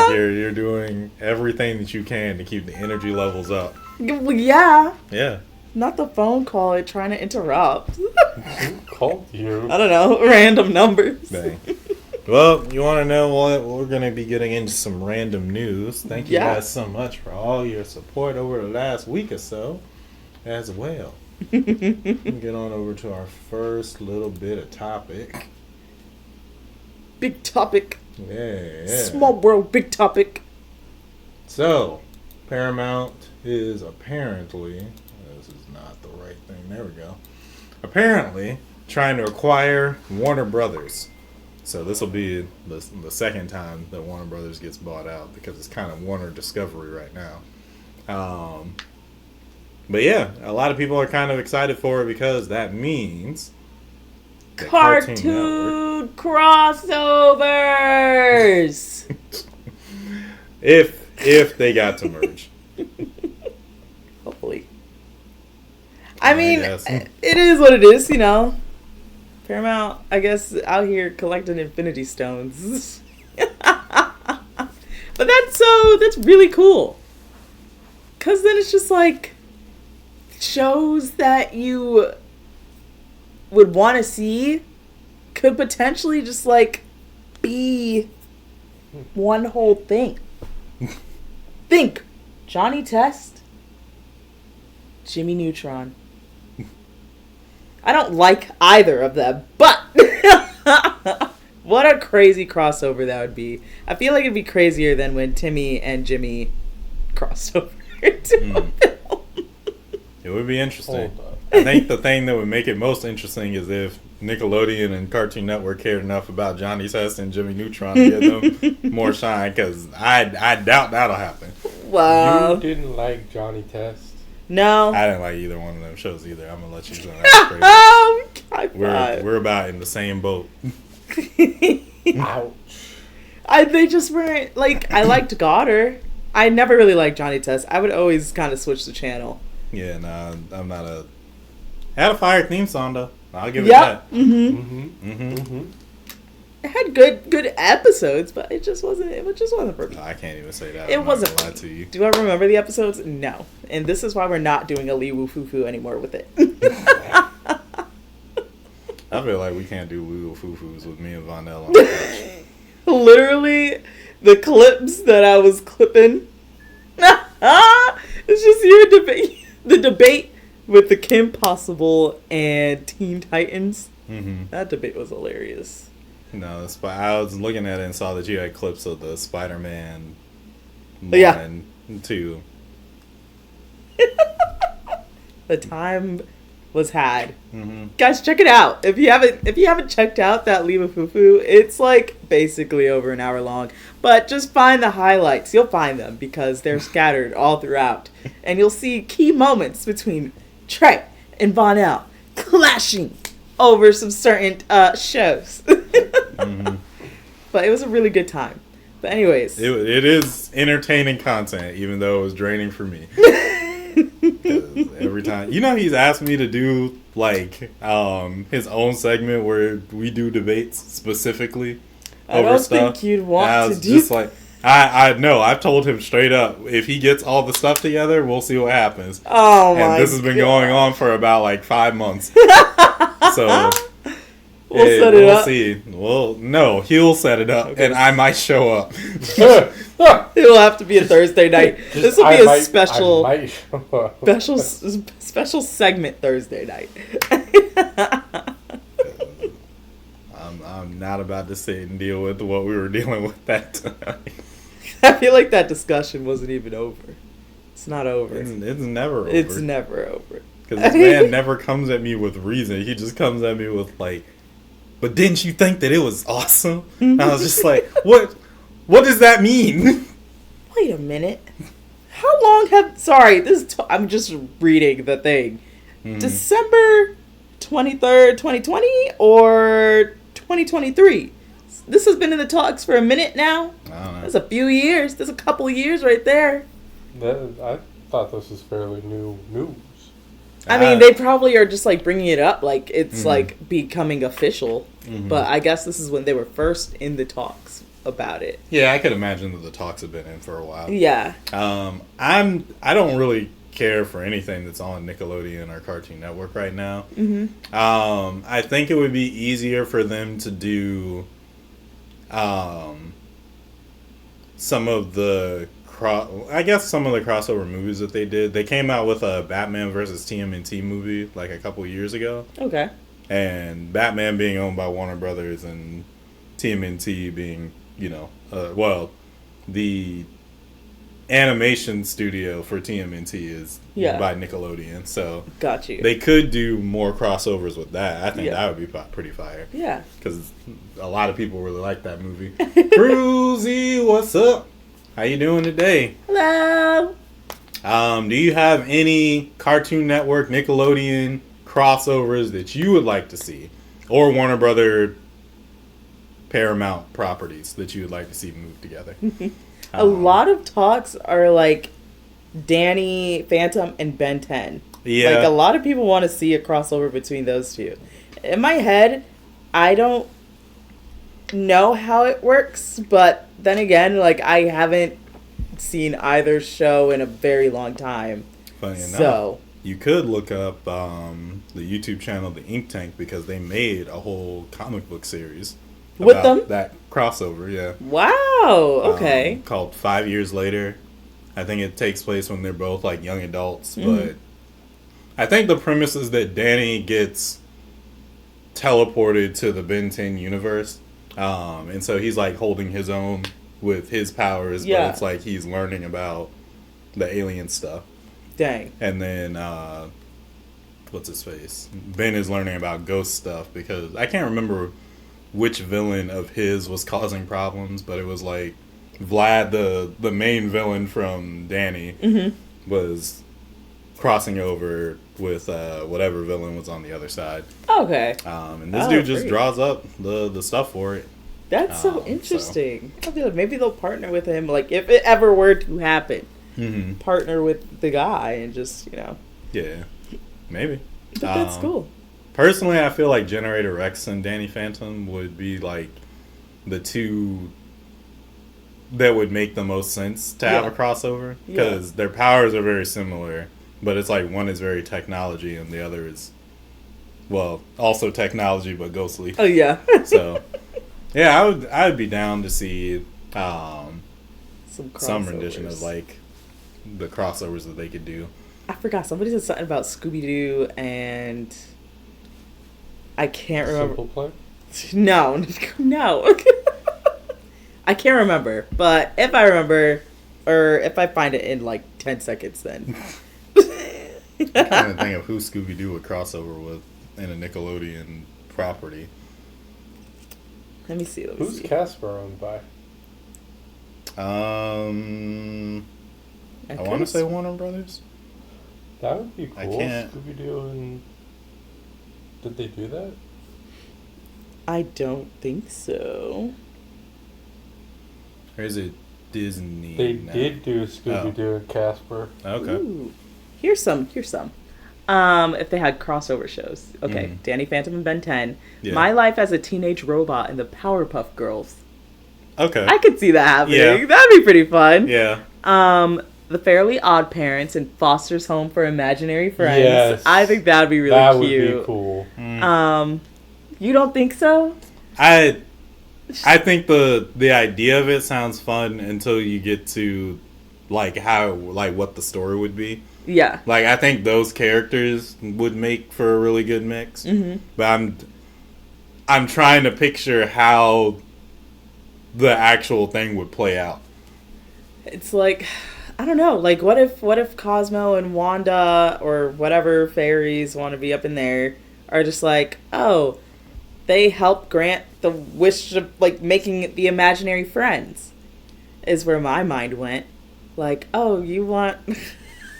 like you're doing everything that you can to keep the energy levels up. Yeah. Yeah. Not the phone call it trying to interrupt. Who called you? I don't know. Random numbers. Dang. Well, you want to know what? We're going to be getting into some random news. Thank you guys so much for all your support over the last week or so as well. We'll get on over to our first little bit of topic. Big topic. Yeah. Small world, big topic. So, Paramount is apparently... This is not the right thing. There we go. Apparently trying to acquire Warner Brothers. So this will be the second time that Warner Brothers gets bought out because it's kind of Warner Discovery right now. But yeah, a lot of people are kind of excited for it because that means cartoon crossovers. if they got to merge. Hopefully. I mean, it is what it is, you know. Paramount, I guess, out here collecting Infinity Stones. But that's really cool. Because then it's just like shows that you would want to see could potentially just like be one whole thing. Think Johnny Test, Jimmy Neutron. I don't like either of them, but what a crazy crossover that would be. I feel like it'd be crazier than when Timmy and Jimmy crossed over into a film. It would be interesting. I think the thing that would make it most interesting is if Nickelodeon and Cartoon Network cared enough about Johnny Test and Jimmy Neutron to give them more shine, because I doubt that'll happen. Wow. You didn't like Johnny Test? No. I didn't like either one of them shows either. I'm going to let you know. That's crazy. We're about in the same boat. Ouch. They just weren't, like, I liked Goddard. I never really liked Johnny Test. I would always kind of switch the channel. Yeah, I'm not a... Had a fire theme song, though. I'll give it that. It had good episodes, but it just wasn't for me. No, I can't even say that. It wasn't. Not gonna lie to you. Do I remember the episodes? No. And this is why we're not doing a Lee Woo Foo Foo anymore with it. I feel like we can't do Lee Woo Foo Foos with me and Vonell on the couch. Literally, the clips that I was clipping. It's just your debate. The debate with the Kim Possible and Teen Titans. Mm-hmm. That debate was hilarious. No, I was looking at it and saw that you had clips of the Spider-Man 1 and 2. The time was had. Mm-hmm. Guys, check it out. If you haven't checked out that Lima Fufu, it's like basically over an hour long. But just find the highlights. You'll find them because they're scattered all throughout. And you'll see key moments between Trey and Vonell clashing over some certain shows. Mm-hmm. But it was a really good time. But anyways. It is entertaining content, even though it was draining for me. Every time. You know, he's asked me to do, like, his own segment where we do debates specifically over stuff. I don't think you'd want to do just like, I know. I've told him straight up, if he gets all the stuff together, we'll see what happens. Oh, my God. And this has been going on for about, like, 5 months. So... We'll set it up. We'll see. Well, no, he'll set it up, and I might show up. It'll have to be a Thursday night. This will be a special segment Thursday night. I'm not about to sit and deal with what we were dealing with that time. I feel like that discussion wasn't even over. It's not over. It's never over. It's never over. Because this man never comes at me with reason. He just comes at me with, like, but didn't you think that it was awesome? And I was just like, what does that mean? Wait a minute. How long have... Sorry, I'm just reading the thing. Mm. December 23rd, 2020 or 2023? This has been in the talks for a minute now. I don't know. That's a few years. That's a couple of years right there. I thought this was fairly new news. I mean, they probably are just, like, bringing it up like it's, like, becoming official. Mm-hmm. But I guess this is when they were first in the talks. about it. Yeah, I could imagine that the talks have been in for a while. Yeah. I don't really care for anything that's on Nickelodeon or Cartoon Network right now. Mm-hmm. I think it would be easier for them to do some of the crossover movies that they did. They came out with a Batman versus TMNT movie like a couple years ago. Okay. And Batman being owned by Warner Brothers and TMNT being, the animation studio for TMNT is by Nickelodeon. So got you. They could do more crossovers with that. I think that would be pretty fire. Yeah. Because a lot of people really like that movie. Cruzy, what's up? How you doing today? Hello. Do you have any Cartoon Network, Nickelodeon crossovers that you would like to see? Or Warner Brother, Paramount properties that you would like to see move together? A lot of talks are like Danny Phantom and Ben 10. Yeah. Like a lot of people want to see a crossover between those two. In my head, I don't know how it works, but then again, like I haven't seen either show in a very long time. Funny enough, so you could look up the YouTube channel The Ink Tank because they made a whole comic book series with about them. That crossover, yeah. Wow. Okay. Called 5 Years Later. I think it takes place when they're both like young adults, Mm-hmm. but I think the premise is that Danny gets teleported to the Ben 10 universe. And so he's like holding his own with his powers, but it's like he's learning about the alien stuff. Dang. And then, what's his face? Ben is learning about ghost stuff because I can't remember which villain of his was causing problems, but it was like Vlad, the main villain from Danny, was crossing over with whatever villain was on the other side. Okay. And this dude just draws up the stuff for it. That's so interesting. I feel like maybe they'll partner with him, like if it ever were to happen. Mm-hmm. Partner with the guy and just, Yeah, maybe. But that's cool. Personally, I feel like Generator Rex and Danny Phantom would be like the two that would make the most sense to have a crossover because their powers are very similar, but it's like one is very technology and the other is, well, also technology but ghostly. Oh yeah. So, yeah, I would be down to see some rendition of like the crossovers that they could do. I forgot somebody said something about Scooby-Doo and I can't remember. Simple Plan? No. I can't remember, but if I remember, or if I find it in like 10 seconds, then. I'm trying to think of who Scooby-Doo would crossover with in a Nickelodeon property. Let me see. Who's Casper owned by? I want to say Warner Brothers. That would be cool. I can't. Scooby-Doo and... Did they do that? I don't think so. Or is it Disney? They did do Scooby-Doo and Casper. Okay. Ooh. Here's some. If they had crossover shows. Okay, Danny Phantom and Ben 10. Yeah. My Life as a Teenage Robot and the Powerpuff Girls. Okay. I could see that happening. Yeah. That'd be pretty fun. Yeah. The Fairly Odd Parents and Foster's Home for Imaginary Friends. Yes. I think that'd be really cute. That would be cool. You don't think so? I think the idea of it sounds fun until you get to like what the story would be. Yeah. Like I think those characters would make for a really good mix. Mm-hmm. But I'm trying to picture how the actual thing would play out. It's like, I don't know. Like, what if Cosmo and Wanda or whatever fairies want to be up in there are just like, oh, they help grant the wish of like making the imaginary friends, is where my mind went. Like, oh, you want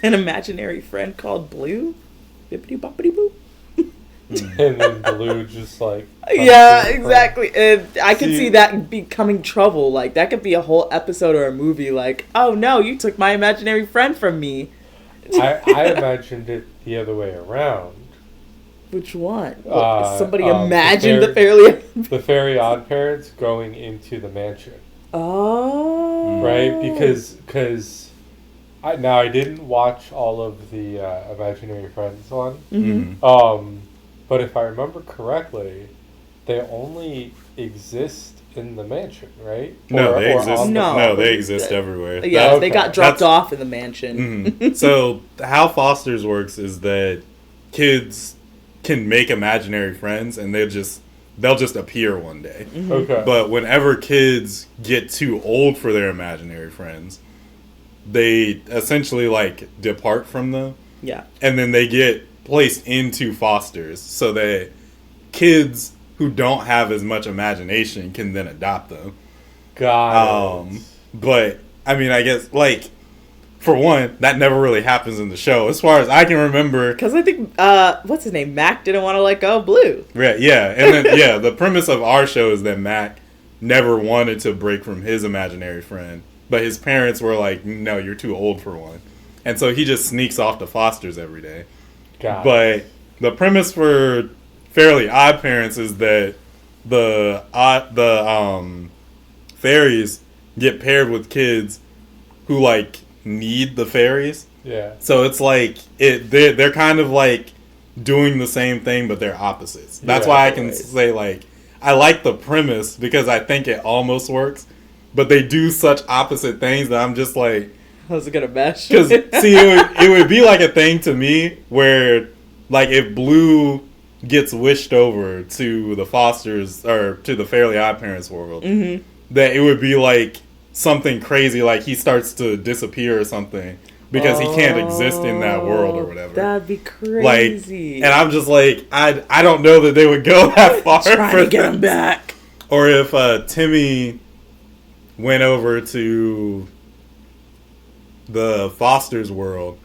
an imaginary friend called Blue? Bippity boppity boop. And then Blue just like... Yeah, exactly. And I could see that becoming trouble. Like, that could be a whole episode or a movie. Like, oh no, you took my imaginary friend from me. I imagined it the other way around. Which one? Somebody the imagined the Fairly... The Fairy Odd Parents going into the mansion. Oh. Right? Because I didn't watch all of the Imaginary Friends one. Mm-hmm. But if I remember correctly, they only exist in the mansion, right? No, they exist. on the No. No, property. they exist everywhere. Yeah, they Okay. got dropped That's- off in the mansion. Mhm. So how Foster's works is that kids can make imaginary friends, and they'll just appear one day. Okay. But whenever kids get too old for their imaginary friends, they essentially like depart from them, Yeah. and then they get placed into fosters, so that kids who don't have as much imagination can then adopt them. Got it. But I mean, I guess like for one, that never really happens in the show, as far as I can remember. Because I think, what's his name? Mac didn't want to let go of Blue. Yeah, and then the premise of our show is that Mac never wanted to break from his imaginary friend, but his parents were like, "No, you're too old for one," and so he just sneaks off to fosters every day. Got it. But the premise for Fairly Odd Parents is that the fairies get paired with kids who like need the fairies. Yeah. So it's like they're kind of like doing the same thing, but they're opposites. That's Yeah, why I can right. say like I like the premise because I think it almost works, but they do such opposite things that I'm just like, How's it gonna mesh? because see, it would be like a thing to me where like if Blue gets wished over to the Fosters or to the Fairly Odd Parents world, Mm-hmm. that it would be like something crazy, like he starts to disappear or something because he can't exist in that world or whatever. That'd be Like, crazy. and I'm just like, I don't know that they would go that far trying for to get that. him back. Or if Timmy went over to the Foster's world,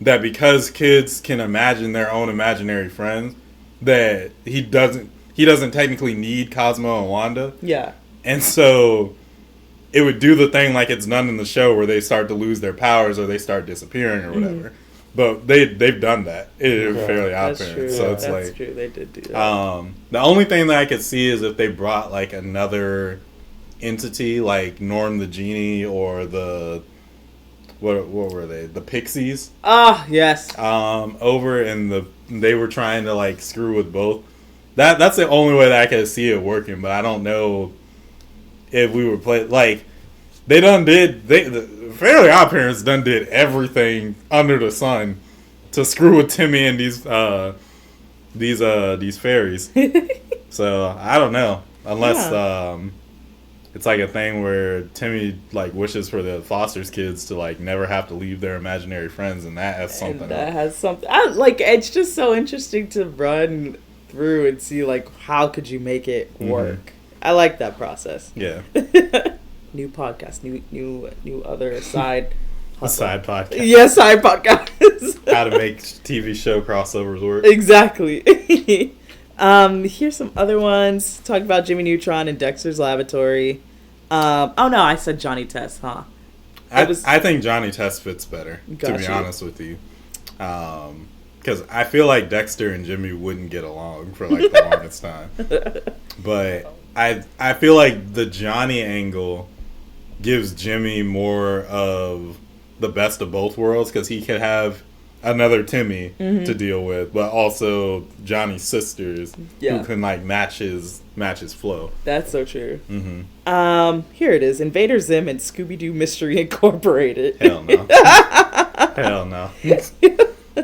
that because kids can imagine their own imaginary friends, that he doesn't technically need Cosmo and Wanda, Yeah. and so it would do the thing like it's done in the show where they start to lose their powers or they start disappearing or whatever. But they've done that. It Okay. Fairly Odd That's true. Parents. So it's That's like true. They did do that. the only thing that I could see is if they brought like another entity like Norm the Genie or the what were they? The Pixies Yes. over, and they were trying to like screw with both. That's the only way that I could see it working, but I don't know if we were play like the Fairly Odd Parents did everything under the sun to screw with Timmy and these fairies. So I don't know, unless it's like a thing where Timmy like wishes for the Foster's kids to like never have to leave their imaginary friends, and that has something. And that has something. It's just so interesting to run through and see like how could you make it work. I like that process. Yeah, New podcast, new other side. a hustle. side podcast. Yeah, side podcast. How to make TV show crossovers work. Exactly. Here's some other ones. Talk about Jimmy Neutron and Dexter's Laboratory. Oh no, I said Johnny Test, huh? I think Johnny Test fits better, to be Gotcha. honest with you. Because I feel like Dexter and Jimmy wouldn't get along for like the longest time. But I feel like the Johnny angle gives Jimmy more of the best of both worlds, because he could have another Timmy to deal with, but also Johnny's sisters who can like match his flow. That's so true. Here it is: Invader Zim and Scooby Doo Mystery Incorporated. Hell no. Hell no.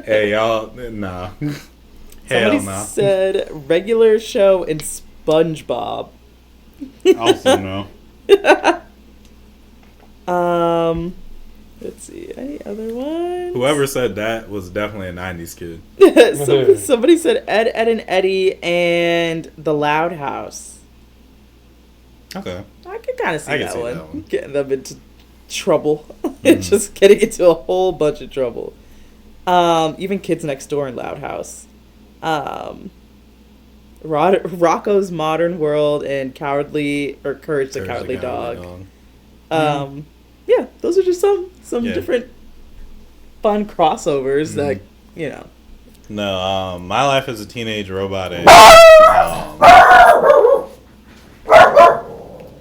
Hey y'all, nah. Hell Somebody no. said regular show and SpongeBob. Also no. Let's see, any other ones? Whoever said that was definitely a 90s kid. somebody said Ed, Ed and Eddie and The Loud House. Okay. I could kind of see, I can that, see one. that one. Getting them into trouble. Just getting into a whole bunch of trouble. Even Kids Next Door and Loud House. Rocco's Modern World and Courage the Cowardly Dog. Yeah, those are just some different fun crossovers that, you know. No, My Life as a Teenage Robot.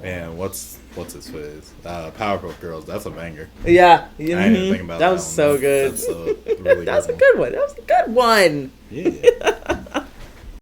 Man, what what's his face? Powerpuff Girls. That's a banger. Yeah. I didn't even think about that. That was so good. That's a really That was good a good one. That was a good one. Yeah.